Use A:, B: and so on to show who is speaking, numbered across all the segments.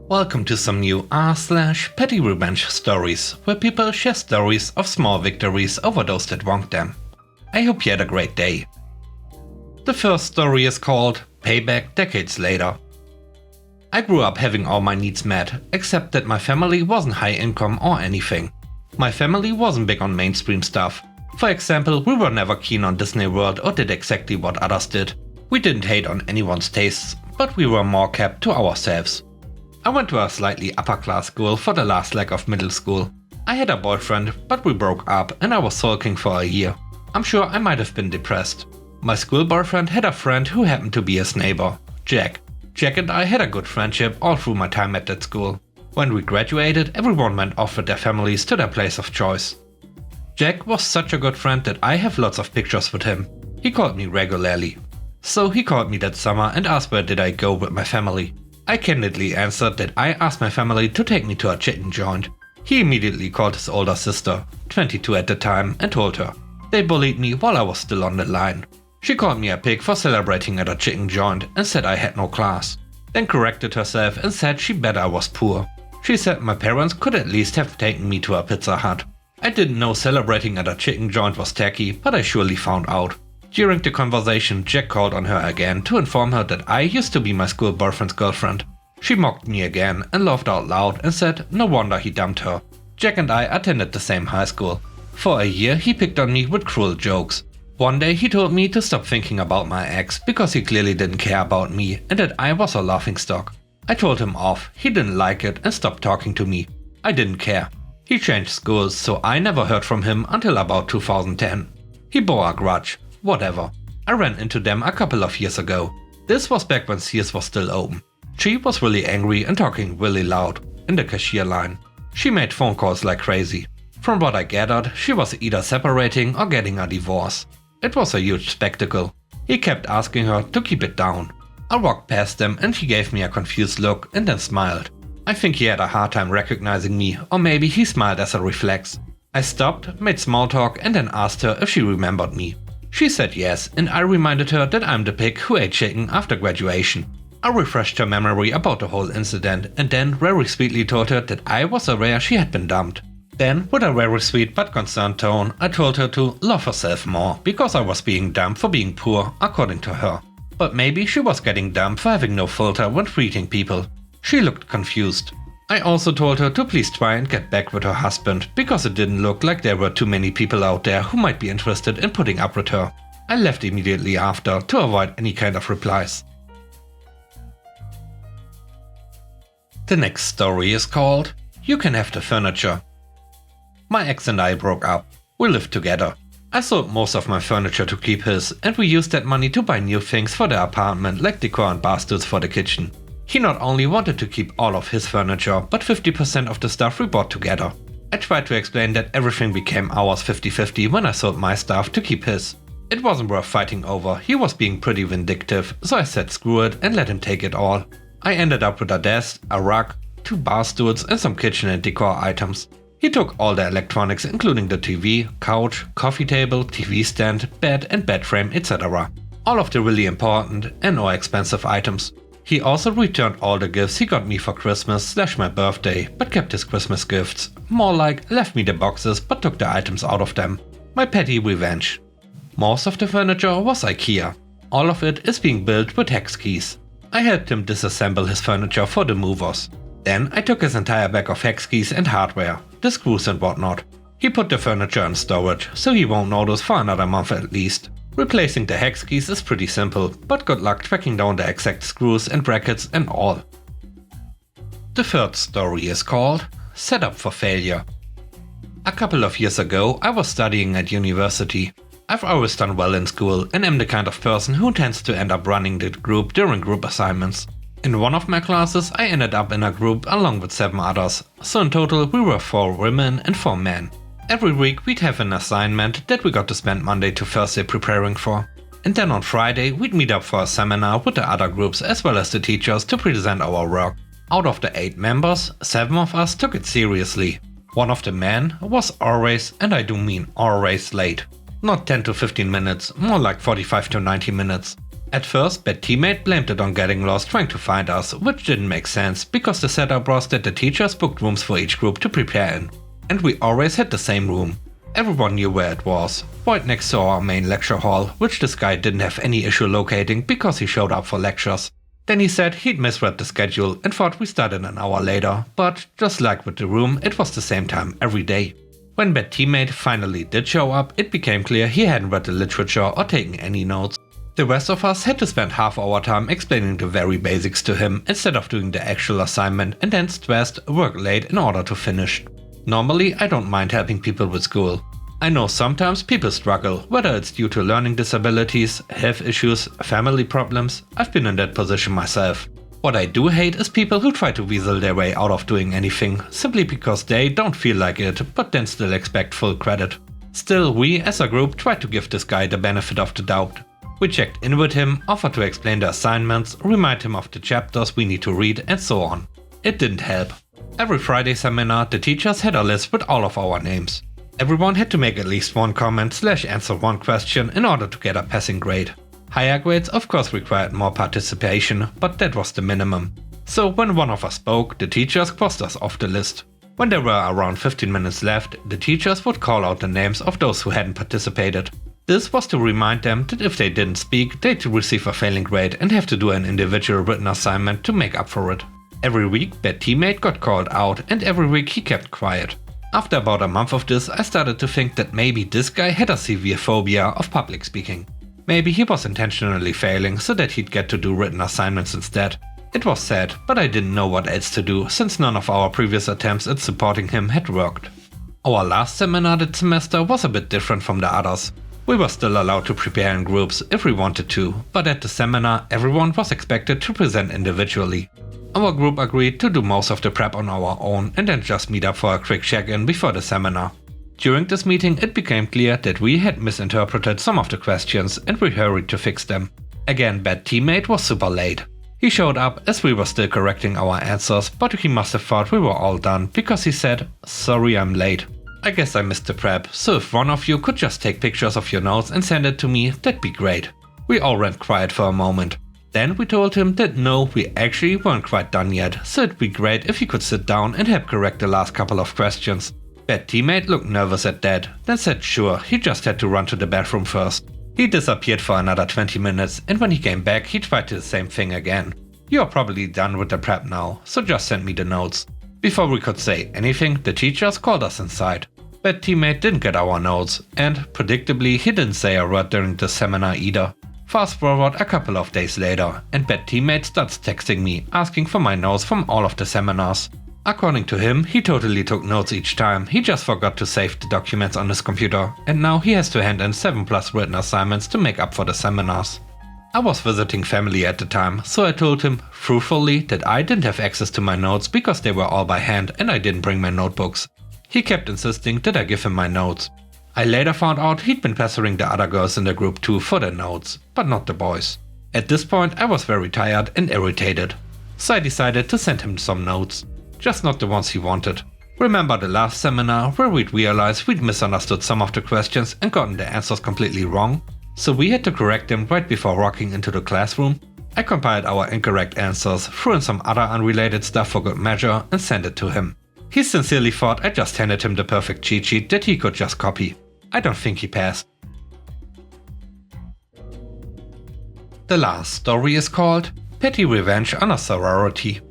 A: Welcome to some new r/petty revenge stories, where people share stories of small victories over those that wronged them. I hope you had a great day. The first story is called Payback Decades Later. I grew up having all my needs met, except that my family wasn't high income or anything. My family wasn't big on mainstream stuff. For example, we were never keen on Disney World or did exactly what others did. We didn't hate on anyone's tastes, but we were more kept to ourselves. I went to a slightly upper class school for the last leg of middle school. I had a boyfriend, but we broke up and I was sulking for a year. I'm sure I might have been depressed. My school boyfriend had a friend who happened to be his neighbor, Jack. Jack and I had a good friendship all through my time at that school. When we graduated, everyone went off with their families to their place of choice. Jack was such a good friend that I have lots of pictures with him. He called me regularly. So he called me that summer and asked where did I go with my family. I candidly answered that I asked my family to take me to a chicken joint. He immediately called his older sister, 22 at the time, and told her. They bullied me while I was still on the line. She called me a pig for celebrating at a chicken joint and said I had no class. Then corrected herself and said she bet I was poor. She said my parents could at least have taken me to a Pizza Hut. I didn't know celebrating at a chicken joint was tacky, but I surely found out. During the conversation, Jack called on her again to inform her that I used to be my school boyfriend's girlfriend. She mocked me again and laughed out loud and said no wonder he dumped her. Jack and I attended the same high school. For a year he picked on me with cruel jokes. One day he told me to stop thinking about my ex because he clearly didn't care about me and that I was a laughingstock. I told him off, he didn't like it and stopped talking to me. I didn't care. He changed schools, so I never heard from him until about 2010. He bore a grudge. Whatever. I ran into them a couple of years ago. This was back when Sears was still open. She was really angry and talking really loud, in the cashier line. She made phone calls like crazy. From what I gathered, she was either separating or getting a divorce. It was a huge spectacle. He kept asking her to keep it down. I walked past them and he gave me a confused look and then smiled. I think he had a hard time recognizing me, or maybe he smiled as a reflex. I stopped, made small talk and then asked her if she remembered me. She said yes, and I reminded her that I'm the pig who ate chicken after graduation. I refreshed her memory about the whole incident and then very sweetly told her that I was aware she had been dumped. Then, with a very sweet but concerned tone, I told her to love herself more because I was being dumped for being poor, according to her. But maybe she was getting dumped for having no filter when treating people. She looked confused. I also told her to please try and get back with her husband because it didn't look like there were too many people out there who might be interested in putting up with her. I left immediately after to avoid any kind of replies. The next story is called You Can Have the Furniture. My ex and I broke up. We lived together. I sold most of my furniture to keep his, and we used that money to buy new things for the apartment like decor and bar stools for the kitchen. He not only wanted to keep all of his furniture, but 50% of the stuff we bought together. I tried to explain that everything became ours 50-50 when I sold my stuff to keep his. It wasn't worth fighting over, he was being pretty vindictive, so I said screw it and let him take it all. I ended up with a desk, a rug, 2 bar stools and some kitchen and decor items. He took all the electronics including the TV, couch, coffee table, TV stand, bed and bed frame, etc. All of the really important and or expensive items. He also returned all the gifts he got me for Christmas / my birthday, but kept his Christmas gifts. More like left me the boxes but took the items out of them. My petty revenge. Most of the furniture was IKEA. All of it is being built with hex keys. I helped him disassemble his furniture for the movers. Then I took his entire bag of hex keys and hardware, the screws and whatnot. He put the furniture in storage, so he won't notice for another month at least. Replacing the hex keys is pretty simple, but good luck tracking down the exact screws and brackets and all. The third story is called Set Up for Failure. A couple of years ago, I was studying at university. I've always done well in school and am the kind of person who tends to end up running the group during group assignments. In one of my classes, I ended up in a group along with 7 others, so in total we were 4 women and 4 men. Every week we'd have an assignment that we got to spend Monday to Thursday preparing for. And then on Friday we'd meet up for a seminar with the other groups as well as the teachers to present our work. Out of the 8 members, 7 of us took it seriously. One of the men was always, and I do mean always, late. Not 10 to 15 minutes, more like 45 to 90 minutes. At first, bad teammate blamed it on getting lost trying to find us, which didn't make sense because the setup was that the teachers booked rooms for each group to prepare in. And we always had the same room. Everyone knew where it was, right next to our main lecture hall, which this guy didn't have any issue locating because he showed up for lectures. Then he said he'd misread the schedule and thought we started an hour later, but just like with the room, it was the same time every day. When bad teammate finally did show up, it became clear he hadn't read the literature or taken any notes. The rest of us had to spend half our time explaining the very basics to him instead of doing the actual assignment and then stressed, work late in order to finish. Normally, I don't mind helping people with school. I know sometimes people struggle, whether it's due to learning disabilities, health issues, family problems. I've been in that position myself. What I do hate is people who try to weasel their way out of doing anything, simply because they don't feel like it, but then still expect full credit. Still, we as a group tried to give this guy the benefit of the doubt. We checked in with him, offered to explain the assignments, remind him of the chapters we need to read, and so on. It didn't help. Every Friday seminar, the teachers had a list with all of our names. Everyone had to make at least one comment / answer one question in order to get a passing grade. Higher grades of course required more participation, but that was the minimum. So when one of us spoke, the teachers crossed us off the list. When there were around 15 minutes left, the teachers would call out the names of those who hadn't participated. This was to remind them that if they didn't speak, they'd receive a failing grade and have to do an individual written assignment to make up for it. Every week, bad teammate got called out and every week he kept quiet. After about a month of this, I started to think that maybe this guy had a severe phobia of public speaking. Maybe he was intentionally failing so that he'd get to do written assignments instead. It was sad, but I didn't know what else to do since none of our previous attempts at supporting him had worked. Our last seminar that semester was a bit different from the others. We were still allowed to prepare in groups if we wanted to, but at the seminar everyone was expected to present individually. Our group agreed to do most of the prep on our own and then just meet up for a quick check-in before the seminar. During this meeting it became clear that we had misinterpreted some of the questions and we hurried to fix them. Again, bad teammate was super late. He showed up as we were still correcting our answers, but he must have thought we were all done because he said, "Sorry, I'm late. I guess I missed the prep, so if one of you could just take pictures of your notes and send it to me, that'd be great." We all went quiet for a moment. Then we told him that no, we actually weren't quite done yet, so it'd be great if he could sit down and help correct the last couple of questions. Bad teammate looked nervous at that, then said sure, he just had to run to the bathroom first. He disappeared for another 20 minutes and when he came back he tried the same thing again. "You're probably done with the prep now, so just send me the notes." Before we could say anything, the teachers called us inside. Bad teammate didn't get our notes, and predictably he didn't say a word during the seminar either. Fast forward a couple of days later, and bad teammate starts texting me, asking for my notes from all of the seminars. According to him, he totally took notes each time, he just forgot to save the documents on his computer, and now he has to hand in 7+ written assignments to make up for the seminars. I was visiting family at the time, so I told him, truthfully, that I didn't have access to my notes because they were all by hand and I didn't bring my notebooks. He kept insisting that I give him my notes. I later found out he'd been pestering the other girls in the group too for their notes, but not the boys. At this point I was very tired and irritated, so I decided to send him some notes. Just not the ones he wanted. Remember the last seminar where we'd realized we'd misunderstood some of the questions and gotten the answers completely wrong? So we had to correct them right before walking into the classroom? I compiled our incorrect answers, threw in some other unrelated stuff for good measure and sent it to him. He sincerely thought I just handed him the perfect cheat sheet that he could just copy. I don't think he passed. The last story is called Petty Revenge on a Sorority.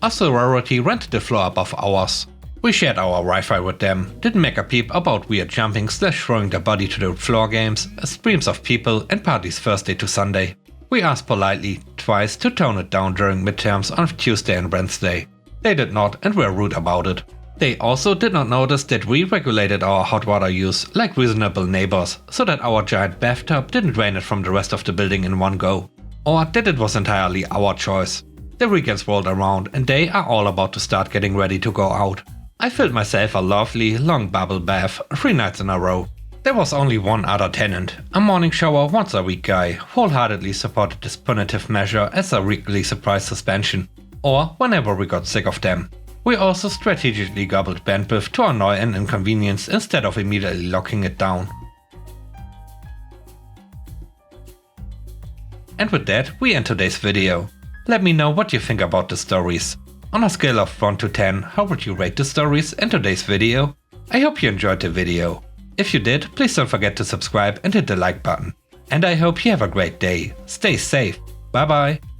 A: A sorority rented the floor above ours. We shared our Wi-Fi with them, didn't make a peep about weird jumping / throwing their body to the floor games, streams of people and parties Thursday to Sunday. We asked politely, twice, to tone it down during midterms on Tuesday and Wednesday. They did not and were rude about it. They also did not notice that we regulated our hot water use like reasonable neighbors, so that our giant bathtub didn't drain it from the rest of the building in one go. Or that it was entirely our choice. The weekends rolled around and they are all about to start getting ready to go out. I filled myself a lovely, long bubble bath 3 nights in a row. There was only one other tenant, a morning shower once a week guy, wholeheartedly supported this punitive measure as a weekly surprise suspension, or whenever we got sick of them. We also strategically gobbled bandwidth to annoy and inconvenience instead of immediately locking it down. And with that, we end today's video. Let me know what you think about the stories. On a scale of 1 to 10, how would you rate the stories in today's video? I hope you enjoyed the video. If you did, please don't forget to subscribe and hit the like button. And I hope you have a great day. Stay safe. Bye bye.